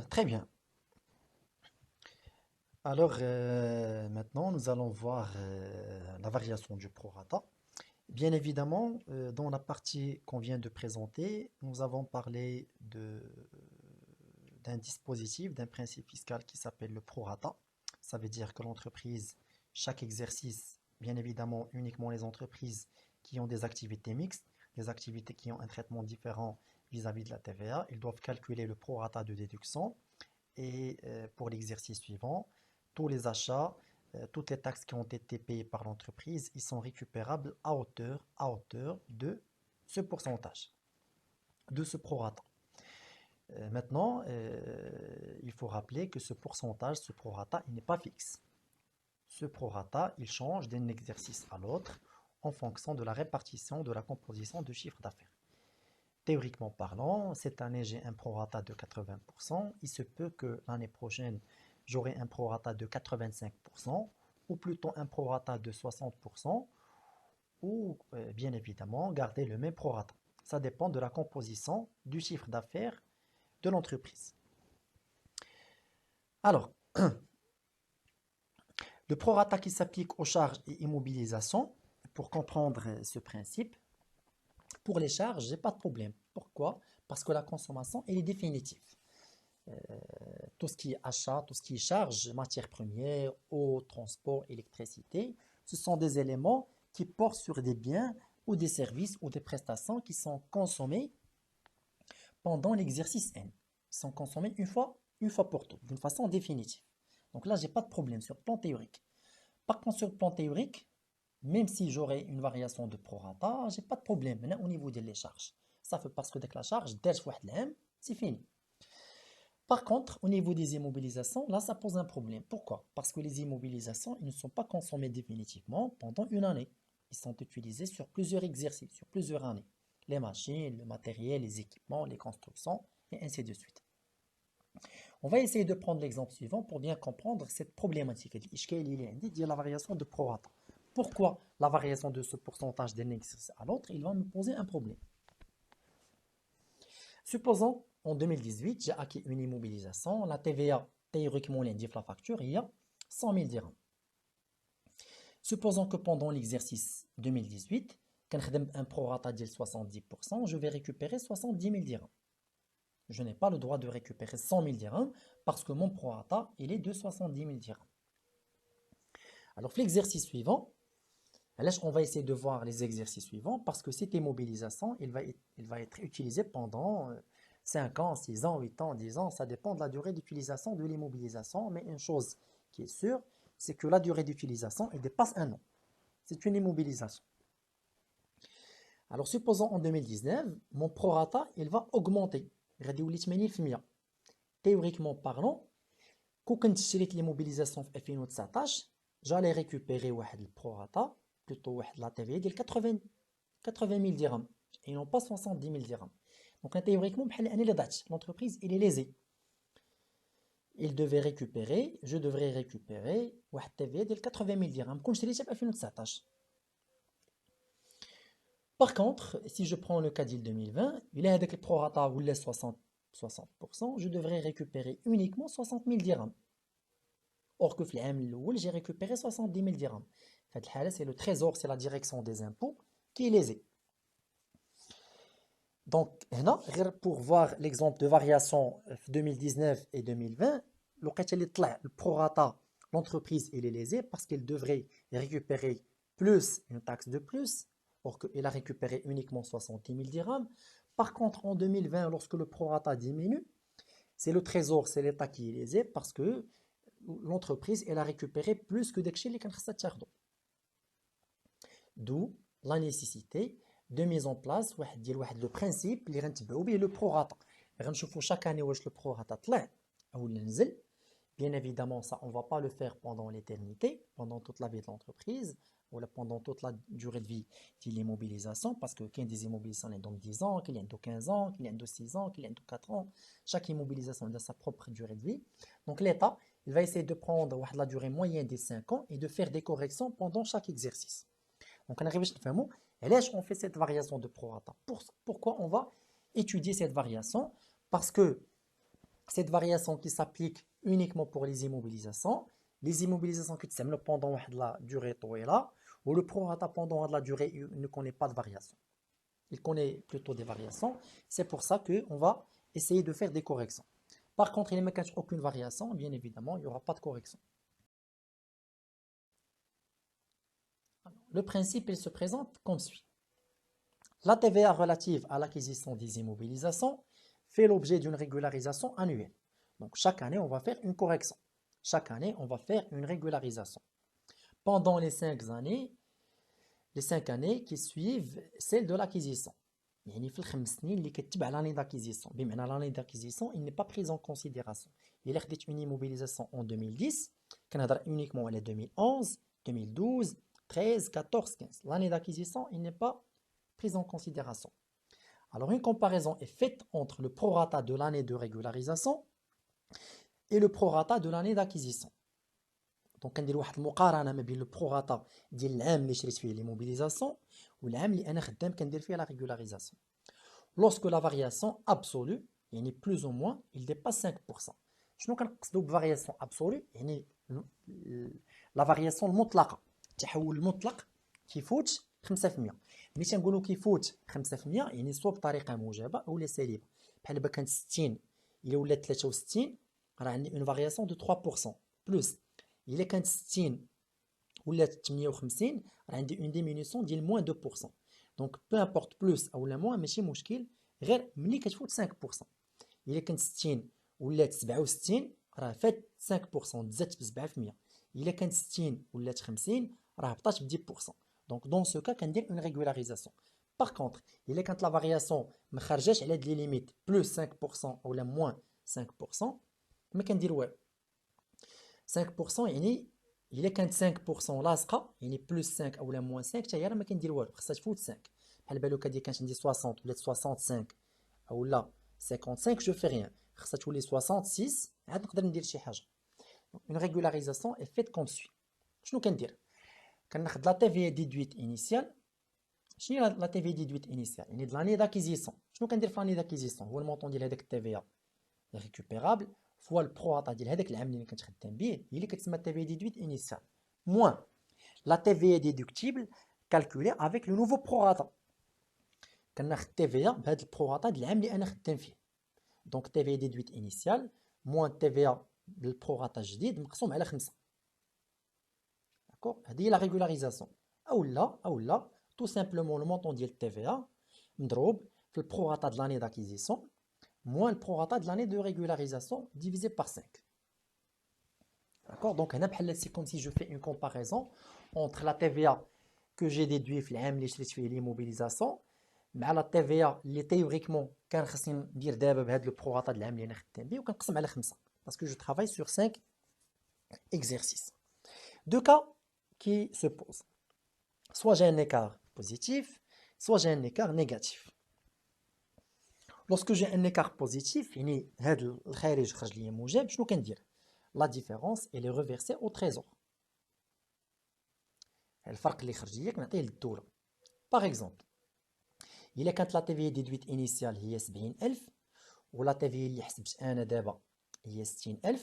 Très bien. Alors, maintenant, nous allons voir la variation du prorata. Bien évidemment, dans la partie qu'on vient de présenter, nous avons parlé d'un dispositif, d'un principe fiscal qui s'appelle le prorata. Ça veut dire que l'entreprise, chaque exercice, bien évidemment, uniquement les entreprises qui ont des activités mixtes, des activités qui ont un traitement différent vis-à-vis de la TVA, ils doivent calculer le prorata de déduction. Et pour l'exercice suivant, tous les achats, toutes les taxes qui ont été payées par l'entreprise, ils sont récupérables à hauteur de ce pourcentage, de ce prorata. Maintenant, il faut rappeler que ce pourcentage, ce prorata, il n'est pas fixe. Ce prorata, il change d'un exercice à l'autre en fonction de la répartition de la composition du chiffre d'affaires. Théoriquement parlant, cette année j'ai un prorata de 80%. Il se peut que l'année prochaine j'aurai un prorata de 85%, ou plutôt un prorata de 60%, ou bien évidemment garder le même prorata. Ça dépend de la composition du chiffre d'affaires de l'entreprise. Alors, le prorata qui s'applique aux charges et immobilisations, pour comprendre ce principe, pour les charges, j'ai pas de problème. Pourquoi? Parce que la consommation, elle est définitive. Tout ce qui est achat, tout ce qui est charge, matières premières, eau, transport, électricité, ce sont des éléments qui portent sur des biens ou des services ou des prestations qui sont consommés pendant l'exercice N. Ils sont consommés une fois pour toutes, d'une façon définitive. Donc là, j'ai pas de problème sur le plan théorique. Par contre, sur le plan théorique, même si j'aurais une variation de prorata, j'ai pas de problème maintenant au niveau des charges. Ça fait parce que dès que la charge, c'est fini. Par contre, au niveau des immobilisations, là, ça pose un problème. Pourquoi? Parce que les immobilisations, ils ne sont pas consommés définitivement pendant une année. Ils sont utilisés sur plusieurs exercices, sur plusieurs années. Les machines, le matériel, les équipements, les constructions, et ainsi de suite. On va essayer de prendre l'exemple suivant pour bien comprendre cette problématique. La variation de prorata. Pourquoi la variation de ce pourcentage d'un exercice à l'autre, il va me poser un problème. Supposons en 2018, j'ai acquis une immobilisation, la TVA, théoriquement, l'indique la facture, il y a 100 000 dirhams. Supposons que pendant l'exercice 2018, quand je fais un prorata de 70%, je vais récupérer 70 000 dirhams. Je n'ai pas le droit de récupérer 100 000 dirhams parce que mon prorata, il est de 70 000 dirhams. Alors, l'exercice suivant, on va essayer de voir les exercices suivants parce que cette immobilisation, il va être utilisé pendant 5 ans, 6 ans, 8 ans, 10 ans. Ça dépend de la durée d'utilisation de l'immobilisation. Mais une chose qui est sûre, c'est que la durée d'utilisation, elle dépasse un an. C'est une immobilisation. Alors, supposons en 2019, mon prorata, il va augmenter. Théoriquement parlant, quand je l'immobilisation en 2019, j'allais récupérer le prorata, plutôt la TVA de 80 000 dirhams et non pas 70 000 dirhams. Donc théoriquement, l'entreprise est lésée. Il devait récupérer, je devrais récupérer la TVA de 80 000 dirhams quand je l'ai en 2019. Par contre, si je prends le cas de 2020, il est avec le prorata ou les 60%, je devrais récupérer uniquement 60 000 dirhams. Or que j'ai récupéré 70 000 dirhams. C'est le trésor, c'est la direction des impôts qui est lésée. Donc, pour voir l'exemple de variation 2019 et 2020, le prorata, l'entreprise est lésée parce qu'elle devrait récupérer plus une taxe de plus, or qu'elle a récupéré uniquement 70 000 dirhams. Par contre, en 2020, lorsque le prorata diminue, c'est le trésor, c'est l'État qui est lésé parce que l'entreprise, elle a récupéré plus que داكشي اللي كان خصها تاخدو. D'où la nécessité de mise en place le principe اللي غنتبعوا به le prorata. غنشوفوا chaque année واش le prorata طلع ou نزل. Bien évidemment, ça, on ne va pas le faire pendant l'éternité, pendant toute la vie de l'entreprise, ou pendant toute la durée de vie de l'immobilisation, parce que qu'il y a des immobilisations qui ont 10 ans, qu'il y a de 15 ans, qu'il y a de 6 ans, qu'il y a de 4 ans. Chaque immobilisation a sa propre durée de vie. Donc l'État, il va essayer de prendre la durée moyenne des 5 ans et de faire des corrections pendant chaque exercice. Donc on arrive à faire on fait cette variation de prorata. Pourquoi on va étudier cette variation? Parce que cette variation qui s'applique uniquement pour les immobilisations qui تستعملوا pendant la durée طويلة, ou le prorata pendant la durée il ne connaît pas de variation. Il connaît plutôt des variations. C'est pour ça qu'on va essayer de faire des corrections. Par contre, il n'y a aucune variation, bien évidemment, il n'y aura pas de correction. Le principe, il se présente comme suit. La TVA relative à l'acquisition des immobilisations fait l'objet d'une régularisation annuelle. Donc, chaque année, on va faire une correction. Chaque année, on va faire une régularisation. Pendant les 5 années qui suivent celle de l'acquisition. يعني في الخمس سنين اللي كتبع l'année d'acquisition. بمعنى l'année d'acquisition, il n'est pas pris en considération. Il a خديت une immobilisation en 2010, كنهضر uniquement على 2011, 2012, 13, 14, 15. L'année d'acquisition, il n'est pas prise en considération. Alors une comparaison est faite entre le prorata de l'année de régularisation et le prorata de l'année d'acquisition. دونك كندير واحد المقارنه ما بين لو بروغاتا ديال العام اللي شريت فيه لي موبيليزاسيون والعام اللي انا خدام كندير فيه لا ريغولاريزاسيون. لوسكو لا فارياسيون ابسولو يعني بلوز او موان il dépasse 5%. شنو كنقصدوا بفارياسيون ابسولو؟ يعني لا فارياسيون المطلقه، التحول المطلق كيفوت 5%. ملي تنقولوا كيفوت 5% يعني سوا بطريقه موجبه اولا سالبه. بحال دابا كانت 60 الا ولات 63 راه عندي اون فارياسيون دو 3% بلوس. إلا كانت 60 ولات 58 راه عندي اون ديمينيسيون ديال موان 2%. دونك بو امبورط بلوس اولا موان ماشي مشكل غير ملي كتفوت 5%. إلا كانت 60 ولات 67 راه فات 5% تزادت ب 7%. إلا كانت 60 ولات 50 راه هبطات ب 10%. دونك دون سو كا كندير اون ريغولاريزاسيون. باغ كونطخ إلا كانت لا فارياسيون ما خرجاش على هاد لي ليميت بلوس 5% اولا موان 5% ما كندير والو. 5% يعني إلا كانت 5% لاصقة يعني بلوس 5 أولا موان 5 حتى هي راه ما كندير والو، خاصها تفوت 5. بحال بالو ديال كانت عندي 60 ولات 65 أولا 55 جو في غيان، خاصها تولي 66 عاد نقدر ندير شي حاجة. اون ريغولاريزاسيون اي فيت كوم سوي. شنو كندير؟ كناخد لا تي في ديدويت انيسيال. شنو هي لا تي في ديدويت انيسيال؟ يعني د لاني داكيزيسيون. شنو كندير في لاني داكيزيسيون؟ هو المونطون ديال هذاك التي في ريكوبيرابل فوا البروطا ديال هذاك العام اللي كنت خدام به هي اللي كتسمى تي في ديدويت انيسيال موان لا تي في ديدكتيبل كالكولي افيك لو نوفو بروطا. كناخد تي في بهذا البروطا ديال العام اللي انا خدام فيه. دونك تي في ديدويت انيسيال موان تي في بالبروطا الجديد مقسوم على 5. داكوغ، هذه هي لا ريغولاريزاسيون. اولا تو سامبلومون لو مونطون ديال التي في مضروب في البروطا د لاني داكيزيسيون moins le prorata de l'année de régularisation divisé par 5. D'accord? Donc, c'est comme si je fais une comparaison entre la TVA que j'ai déduite في العام اللي شريت فيه l'immobilisation مع la TVA اللي théoriquement كان خصني ندير دابا بهذا le prorata de العام اللي انا خدام به وكنقسم على 5 parce que je travaille sur 5 exercices. Deux cas qui se posent. Soit j'ai un écart positif, soit j'ai un écart négatif. Lorsque j'ai un écart positif, يعني هذا الخارج خرج لي موجب، شنو كندير؟ لا ديفيرونس اللي ريفيرسي او تريزور. الفرق اللي خرج لي كنعطيه للدوله. باغ اكزومبل الا كانت لا تي في ديدويت انيسيال هي 70000 ولا تي في اللي حسبت انا دابا هي 60000،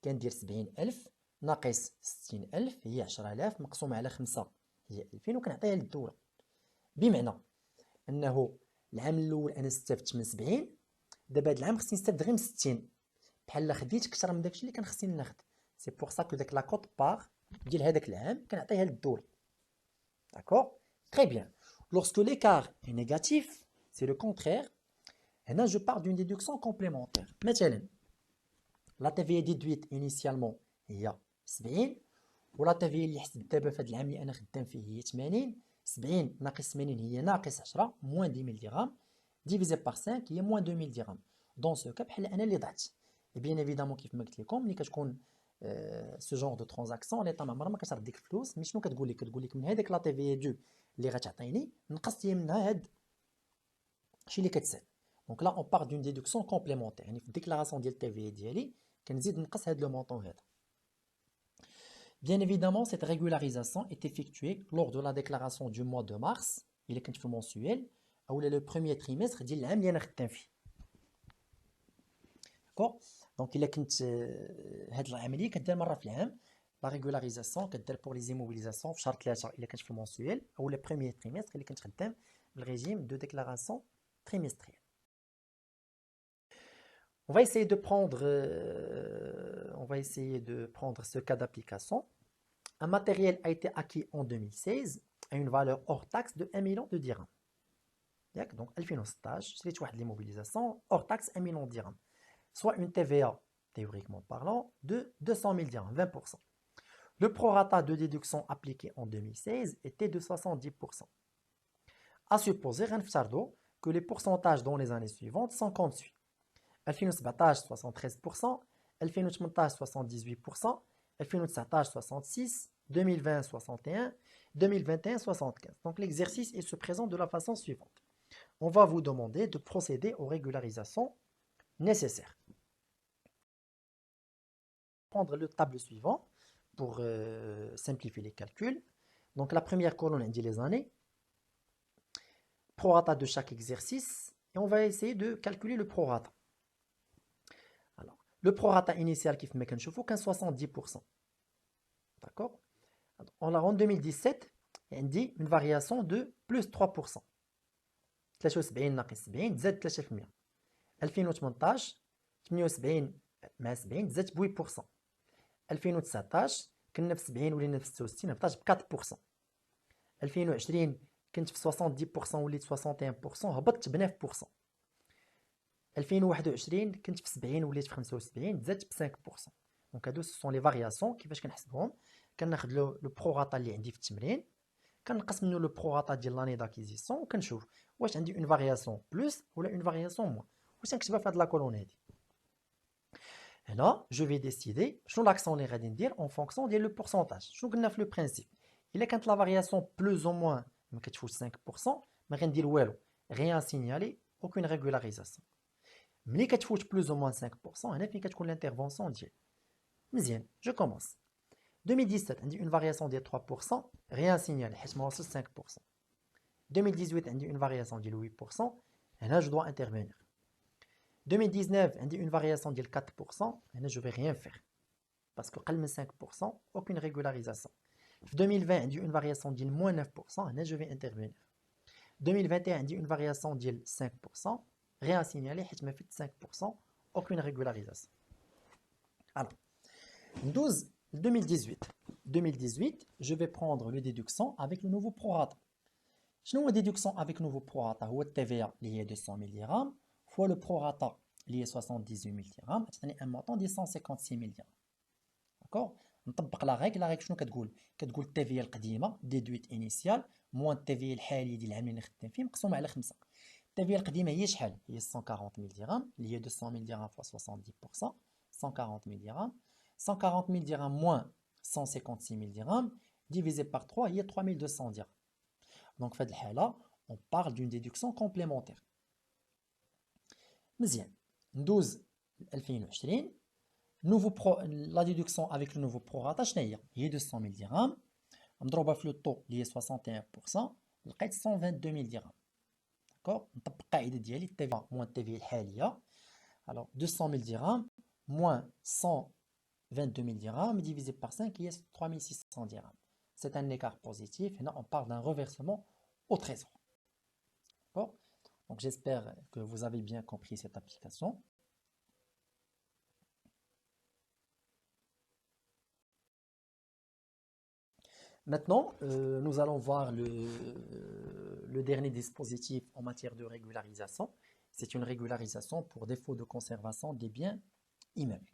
كندير 70000 ناقص 60000 هي 10000 مقسوم على 5 هي 2000 وكنعطيها للدوله. بمعنى انه العام الاول انا استفدت من 70، دابا هاد العام خصني نستافد غير من 60 بحال خديت اكثر من داكشي اللي كان خصني ناخد. سي بور سا كو داك لا كوت بار ديال هذاك العام كنعطيها للدوله. داكور تري بيان. لورسكو ليكار est négatif c'est le contraire. هنا je pars d'une déduction complémentaire. مثلا لا تي في ديدويت انيسيالمون هي 70 ولا تي في اللي حسبت دابا في هذا العام اللي انا خدام فيه هي 80. 70 ناقص 80 هي ناقص 10 موان 10000 درهم ديفيزي بار 5 هي موان 2000 درهم. دون سو كا بحال انا اللي ضعت. اي بيان ايفيدامون كيف ما قلت لكم ملي كتكون سو جونغ دو ترانزاكسيون ليطا ما عمرها ما كتعرف ديك الفلوس. مي شنو كتقول لك؟ كتقول لك من هذيك لا تي في دو اللي غتعطيني نقصت هي منها هاد الشيء اللي كتسال. دونك لا اون بار دون ديدكسيون كومبليمونتير، يعني في الديكلاراسيون ديال التي في ديالي كنزيد نقص هاد لو مونطون هذا. Bien évidemment, cette régularisation est effectuée lors de la déclaration du mois de mars, il est le mensuel, ou le premier trimestre ديال العام اللي انا خدام فيه. D'accord. Donc الا كنت هاد العمليه كدير مره في العام. لا ريغولاريزاسيون كدير بور لي زيموبيليزاسيون في شهر 3 الا كنت في المونسويل او لو بروميير تريمستر اللي كنت خدام بالريجيم دو ديكلاراسيون trimestrielle. On va essayer de prendre ce cas d'application. Un matériel a été acquis en 2016 à une valeur hors taxe de 1 million de dirhams. Donc, 2016, c'est l'immobilisation hors taxe 1 million de dirhams. Soit une TVA, théoriquement parlant, de 200 000 dirhams, 20%. Le prorata de déduction appliqué en 2016 était de 70%. À supposer, que les pourcentages dans les années suivantes sont comme suit. 2017 73%, 2018 78%, 2019 66%, 2020 61%, 2021 75%. Donc l'exercice se présente de la façon suivante. On va vous demander de procéder aux régularisations nécessaires. Prendre le tableau suivant pour simplifier les calculs. Donc la première colonne indique les années, prorata de chaque exercice, et on va essayer de calculer le prorata. Alors, le prorata initial qui fait 70%. D'accord. En 2017, on dit une variation de plus 3%. 73 ناقص 70 زاد 3%. 2018 78 مع 70 زادت ب 8%. 2019 كنا في 70 ولينا في 66 هبطات ب 4%. 2020 كنت في 70% وليت 61% هبطت ب 9%. 2021 كنت في 70 وليت في 75 زادت ب 5%. دونك هادو سون لي فارياسيون. كيفاش كنحسبهم؟ كناخذ لو بروغاطا اللي عندي في التمرين، كنقص منه لو بروغاطا ديال لاني داكيزيسيون وكنشوف واش عندي اون فارياسيون بلس ولا اون فارياسيون موان، واش نكتبها في هاد لا كولون هادي. هنا جو في ديسيدي شنو لاكسيون اللي غادي ندير اون فونكسيون ديال لو بورسونتاج. شنو قلنا في لو برينسيپ؟ الا كانت لا فارياسيون بلوز او موان ما كتفوتش 5% ما غندير والو، غيان سينيالي اوكين ريغولاريزاسيون. ملي كتفوت بلوز او موان 5% هنا فين كتكون لانترفونسيون ديالي. مزيان، جو كومونس. 2017 عندي une variation ديال 3%، rien signalé حيت ما وصلش 5%. 2018 عندي une variation ديال 8%، هنا je dois intervenir. 2019 عندي une variation ديال 4%، هنا je vais rien faire parce que قل من 5% aucune régularisation. في 2020 عندي une variation ديال moins 9%، هنا je vais intervenir. 2021 عندي une variation ديال 5%، rien signalé حيت ما فيت 5% aucune régularisation. Alors ندوز 2018, je vais prendre le déduction avec le nouveau prorata. شنو هو déduction avec le nouveau prorata؟ هو الTVA اللي هي 200 000 dirhams fois le prorata اللي هي 78 000 dirhams تعطيني un montant ديال 156 000 dirhams. داكور. نطبق لا ريغل شنو كتقول؟ كتقول التيفيا القديمه ديدويت انيسيال موان التيفيا الحاليه ديال العام اللي خدام فيه مقسومه على 5. التيفيا القديمه هي شحال؟ هي 140 000 dirhams اللي هي 200 000 dirhams fois 70%، 140 000 dirhams. 140 000 dirhams moins 156 000 dirhams divisé par 3 il y a 3200 dirhams. Donc fait là on parle d'une déduction complémentaire. مزيان ندوز 2020 la déduction avec le nouveau prorata شنو هي 200 000 dirhams مضروبه في لو طو اللي هي 61% لقيت 122 000 dirhams. داكور. نطبق القاعده ديالي التيفا موان التيفي الحاليه. alors 200 000 dirhams moins 122 000 dirhams divisé par 5 qui est 3600 dirhams. C'est un écart positif. Et là, on parle d'un reversement au trésor. Bon. Donc, j'espère que vous avez bien compris cette application. Maintenant, nous allons voir le dernier dispositif en matière de régularisation. C'est une régularisation pour défaut de conservation des biens immeubles.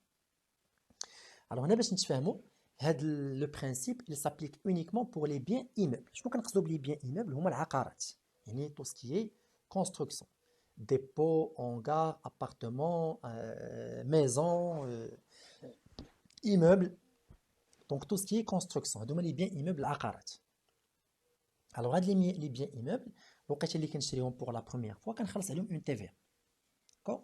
Alors, le principe il s'applique uniquement pour les biens immeubles. Je pense que les biens immeubles sont les عقارات. يعني tout ce qui est construction, dépôt, hangar, appartement, maison, immeuble. Donc tout ce qui est construction. هذوما les biens immeubles العقارات. Alors les biens immeubles الوقيته اللي كنشريهم pour la première fois كنخلص عليهم une TVA. D'accord.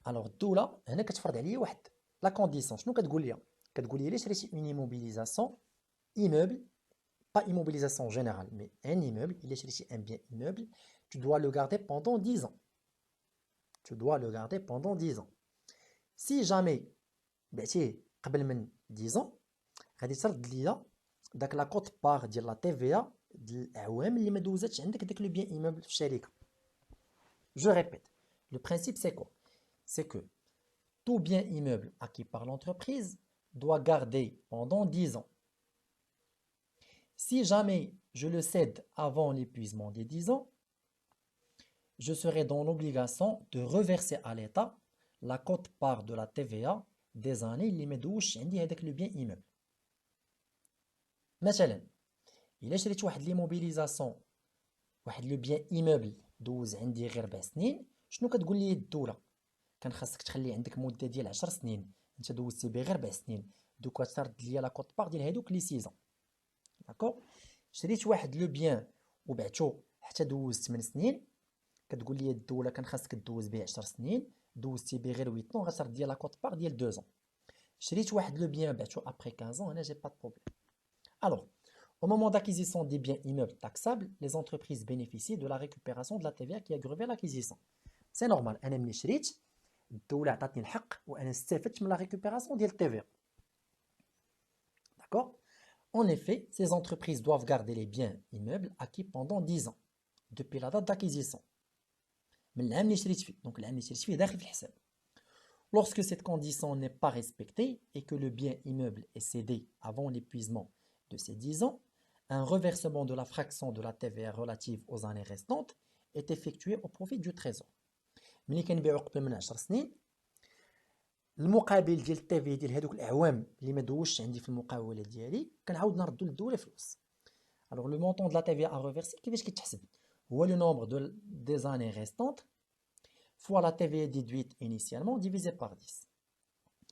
Alors الدولة هنا كتفرض عليا واحد la condition. شنو كتقول لي؟ كتقول لي شريتي une immobilisation immeuble, pas immobilisation générale, mais un immeuble, il est chez un bien immeuble, tu dois le garder pendant 10 ans. Tu dois le garder pendant 10 ans. Si jamais بعتيه قبل من 10 ans غادي ترد ليا داك لا كوت بار ديال لا تي في ا ديال الاعوام اللي ما دوزاتش عندك داك لو بيان ايموبل في الشركه. Je répète, le principe c'est quoi? C'est que tout bien immeuble acquis par l'entreprise doit garder pendant 10 ans. Si jamais je le cède avant l'épuisement des 10 ans, je serai dans l'obligation de reverser à l'État la quote-part de la TVA des années اللي ما دوزش عندي هذاك le bien immeuble. مثلا إلا شريت واحد ليموبيليزاسيون واحد لو بيان ايموبل دوز عندي غير 4 سنين، شنو كتقول لي الدولة؟ كان خاصك تخلي عندك مدة ديال 10 سنين، انت دوزتي به غير 4 سنين، دوكا ترد ليا لا كوت بار ديال هادوك لي 6 ans. داكوغ؟ شريت واحد لو بيان وبعتو حتى دوز 8 سنين، كتقول لي الدولة كان خاصك دوز به 10 سنين، دوزتي به غير 8 ans، غترد ليا لا كوت بار ديال 2 ans. شريت واحد لو بيان بعتو ابري 15 ans، هنا جي با دو بروبليم. Alors, au moment d'acquisition des biens immeubles taxables, les entreprises bénéficient de la récupération de la TVA qui a grevé l'acquisition. C'est normal, أنا ملي شريت الدولة عطاتني الحق وأنا استفدت من la récupération ديال التيفيا. D'accord? En effet, ces entreprises doivent garder les biens immeubles acquis pendant 10 ans depuis la date d'acquisition. من العام اللي شريت فيه، donc العام اللي شريت فيه داخل في الحساب. Lorsque cette condition n'est pas respectée et que le bien immeuble est cédé avant l'épuisement de ces 10 ans, un reversement de la fraction de la TVA relative aux années restantes est effectué au profit du trésor. ملي كنبيعو قبل من 10 سنين، المقابل ديال التيفي ديال هذوك الاعوام اللي ما دوزش عندي في المقاولة ديالي كنعاود نردو للدولة فلوس. Alors le montant de la TVA à reverser كيفاش كيتحسب؟ هو le nombre des années restantes fois la TVA déduite initialement divisé par 10.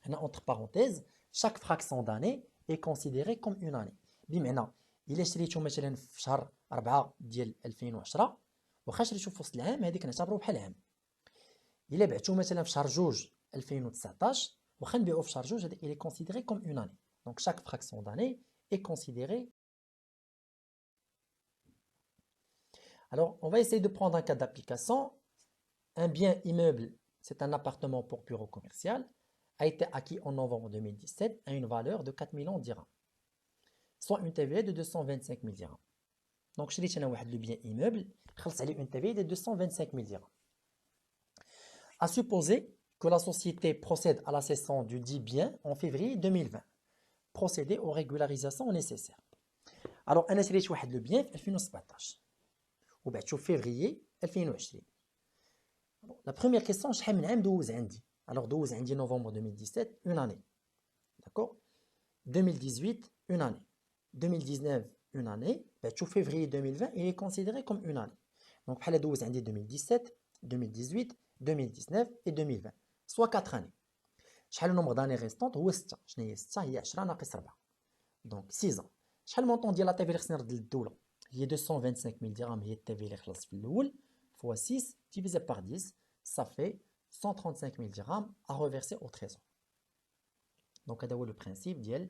هنا entre parenthèses, chaque fraction d'année est considérée comme une année. بمعنى إلا شريتو مثلا في شهر 4 ديال 2010 واخا شريتو في وسط العام هذيك نعتبرو بحال عام. إلا بعتو مثلا في شهر 2 2019 واخا نبيعو في شهر 2 هذا il est considéré comme une année. Donc chaque fraction d'année est considérée. Alors on va essayer de prendre un cas d'application. Un bien immeuble, c'est un appartement pour bureau commercial, a été acquis en novembre 2017 à une valeur de 4 millions de dirhams, soit une TVA de 225 000 dirhams. Donc, je vais le bien immeuble, une TVA de 225 000 dirhams. À supposer que la société procède à la cession du dit bien en février 2020, procéder aux régularisations nécessaires. Alors, أنا شريت واحد le bien في 2017 وبعتو في février 2020. La première question, شحال من عام دوز عندي؟ Alors دوز عندي novembre 2017, une année. D'accord? 2018, une année. 2019, une année. بعتو février 2020, il est considéré comme une année. Donc بحال دوز عندي 2017, 2018, 2019 et 2020. Soit 4 années. شحال le nombre d'années restantes هو 6. شنو هي 6؟ هي 10 ناقص 4. Donc 6 ans. شحال المونطون ديال لا تي في اللي خصني نرد للدولة؟ هي 225 000 dirhams هي التي في اللي خلصت في الأول. Fois 6 divisé par 10, ça fait 135 000 dirhams à reverser au trésor. Donc, c'est le principe de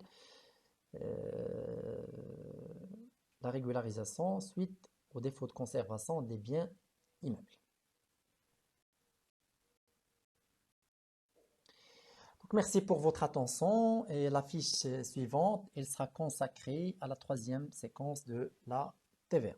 la régularisation suite au défaut de conservation des biens immeubles. Donc, merci pour votre attention et la fiche suivante, elle sera consacrée à la troisième séquence de la TVA.